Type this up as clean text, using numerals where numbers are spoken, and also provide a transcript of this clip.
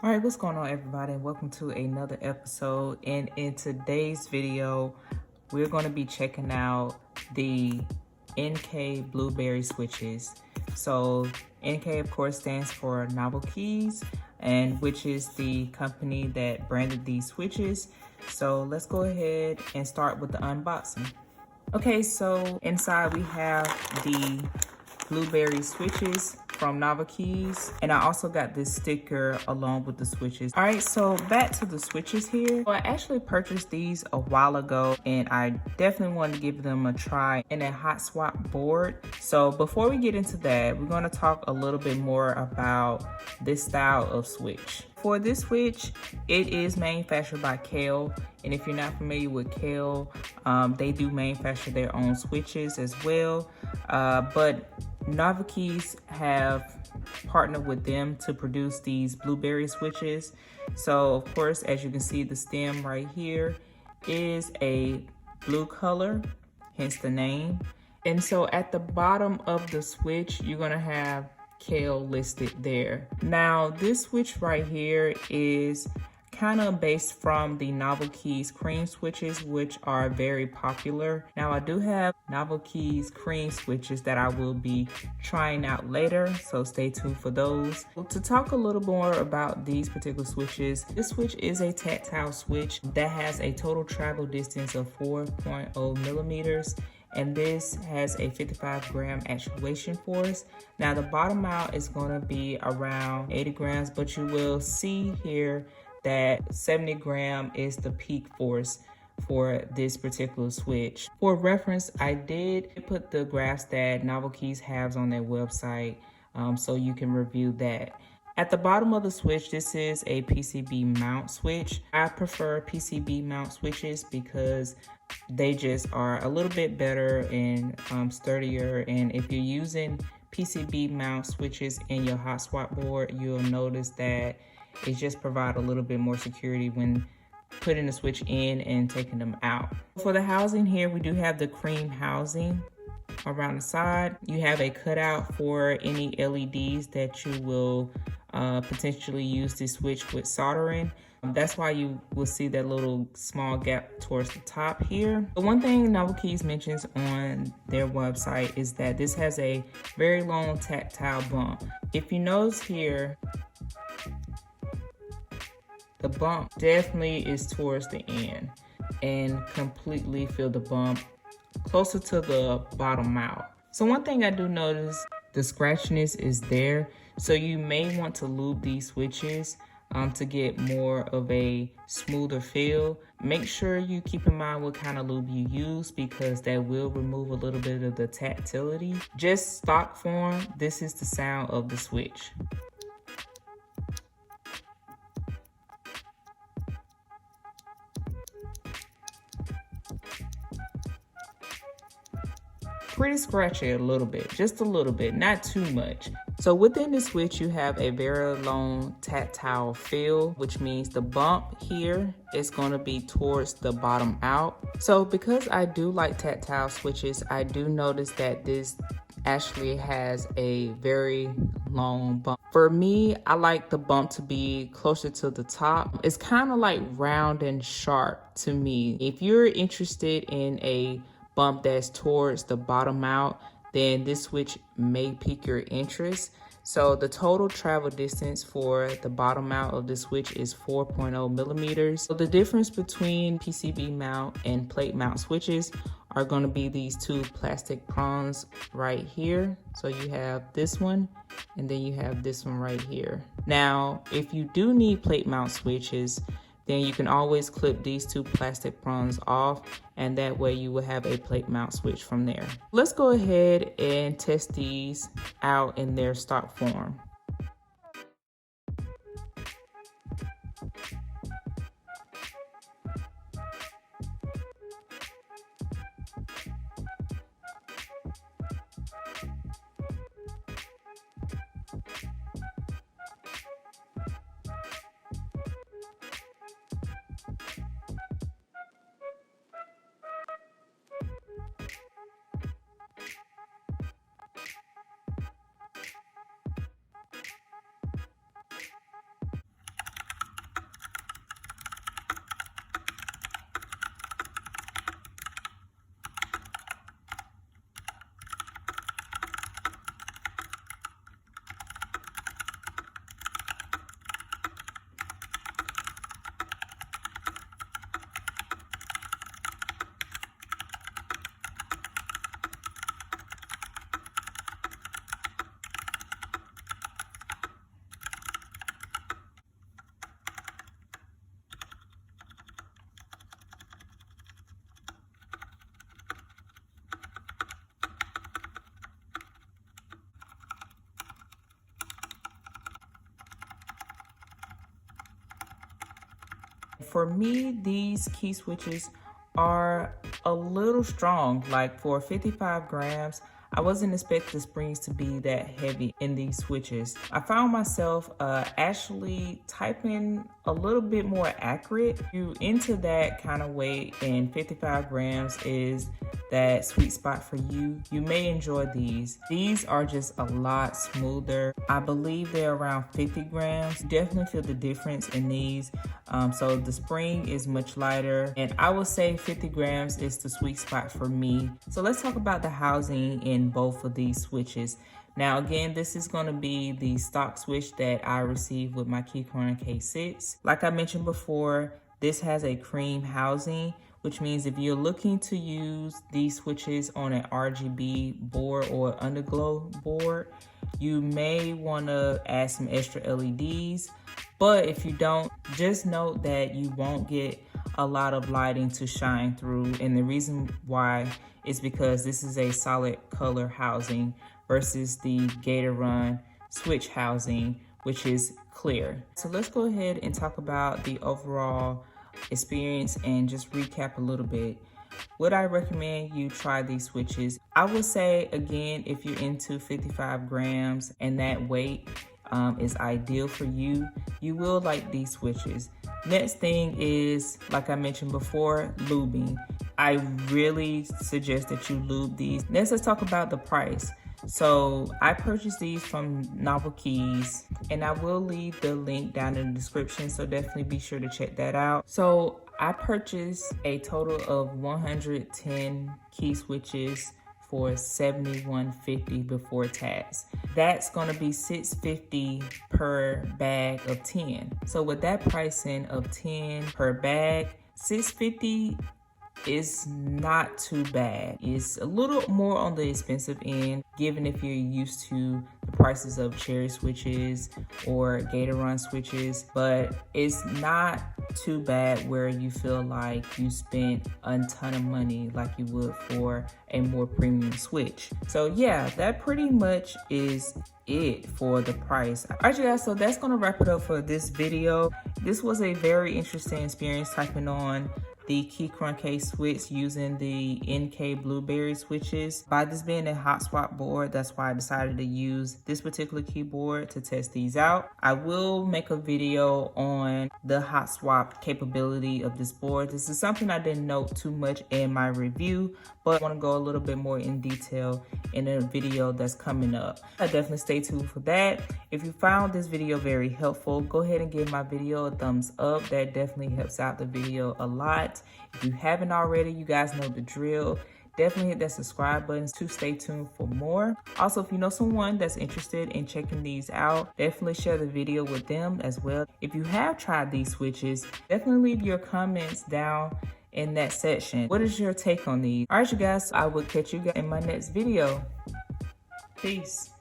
All right, what's going on, everybody, and welcome to another episode. And in today's video, we're going to be checking out the NK Blueberry switches. So NK, of course, stands for NovelKeys, and which is the company that branded these switches. So let's go ahead and start with the unboxing. Okay, so inside we have the Blueberry switches from NovelKeys, and I also got this sticker along with the switches. All right, so back to the switches here. So I actually purchased these a while ago, and I definitely wanted to give them a try in a hot swap board. So before we get into that, we're going to talk a little bit more about this style of switch. For this switch, it is manufactured by Kale, and if you're not familiar with Kale, they do manufacture their own switches as well, but NovelKeys have partnered with them to produce these Blueberry switches. So of course, as you can see, the stem right here is a blue color, hence the name. And so at the bottom of the switch, you're gonna have Kale listed there. Now this switch right here is kind of based from the NovelKeys cream switches, which are very popular. Now I do have NovelKeys cream switches that I will be trying out later, so stay tuned for those. To talk a little more about these particular switches, this switch is a tactile switch that has a total travel distance of 4.0 millimeters. And this has a 55-gram actuation force. Now the bottom out is going to be around 80 grams, but you will see here that 70 gram is the peak force for this particular switch. For reference, I did put the graphs that NovelKeys has on their website, so you can review that. At the bottom of the switch, this is a PCB mount switch. I prefer PCB mount switches because they just are a little bit better and sturdier. And if you're using PCB mount switches in your hot swap board, you'll notice that it just provides a little bit more security when putting the switch in and taking them out. For the housing here, we do have the cream housing around the side. You have a cutout for any LEDs that you will potentially use this switch with soldering. That's why you will see that little small gap towards the top here. The one thing NovelKeys mentions on their website is that this has a very long tactile bump. If you notice here, the bump definitely is towards the end, and completely feel the bump closer to the bottom out. So one thing I do notice, the scratchiness is there. So you may want to lube these switches to get more of a smoother feel. Make sure you keep in mind what kind of lube you use, because that will remove a little bit of the tactility. Just stock form, this is the sound of the switch. Pretty scratchy a little bit, just a little bit, not too much. So within the switch, you have a very long tactile feel, which means the bump here is going to be towards the bottom out. So because I do like tactile switches, I do notice that this actually has a very long bump. For me, I like the bump to be closer to the top. It's kind of like round and sharp to me. If you're interested in a bump that's towards the bottom out, then this switch may pique your interest. So the total travel distance for the bottom out of the switch is 4.0 millimeters. So the difference between PCB mount and plate mount switches are going to be these two plastic prongs right here. So you have this one, and then you have this one right here. Now, if you do need plate mount switches, then you can always clip these two plastic prongs off, and that way you will have a plate mount switch from there. Let's go ahead and test these out in their stock form. For me, these key switches are a little strong. Like for 55 grams, I wasn't expecting the springs to be that heavy in these switches. I found myself actually typing a little bit more accurate. If you're into that kind of weight and 55 grams is that sweet spot for you, you may enjoy these. These are just a lot smoother. I believe they're around 50 grams. You definitely feel the difference in these. So the spring is much lighter, and I would say 50 grams is the sweet spot for me. So let's talk about the housing in both of these switches. Now again, this is going to be the stock switch that I received with my Keychron K6. Like I mentioned before, this has a cream housing, which means if you're looking to use these switches on an RGB board or underglow board, you may want to add some extra LEDs. But if you don't, just note that you won't get a lot of lighting to shine through. And the reason why is because this is a solid color housing versus the Keychron switch housing, which is clear. So let's go ahead and talk about the overall experience and just recap a little bit. Would I recommend you try these switches? I would say, again, if you're into 55 grams and that weight is ideal for you, you will like these switches. Next thing is, like I mentioned before, lubing. I really suggest that you lube these. Next, let's talk about the price. So I purchased these from NovelKeys, and I will leave the link down in the description, so definitely be sure to check that out. So I purchased a total of 110 key switches for $71.50 before tax. That's gonna be $6.50 per bag of 10. So with that pricing of 10 per bag, $6.50 is not too bad. It's a little more on the expensive end, given if you're used to the prices of cherry switches or Keychron switches, but it's not too bad where you feel like you spent a ton of money like you would for a more premium switch. So yeah, that pretty much is it for the price. All right, you guys, so that's gonna wrap it up for this video. This was a very interesting experience typing on the Keychron K switch using the NK Blueberry switches. By this being a hot swap board, that's why I decided to use this particular keyboard to test these out. I will make a video on the hot swap capability of this board. This is something I didn't note too much in my review, but I want to go a little bit more in detail in a video that's coming up. I definitely stay tuned for that. If you found this video very helpful, go ahead and give my video a thumbs up. That definitely helps out the video a lot. If you haven't already, you guys know the drill. Definitely hit that subscribe button to stay tuned for more. Also, if you know someone that's interested in checking these out, definitely share the video with them as well. If you have tried these switches, definitely leave your comments down in that section. What is your take on these? All right, you guys, I will catch you guys in my next video. Peace.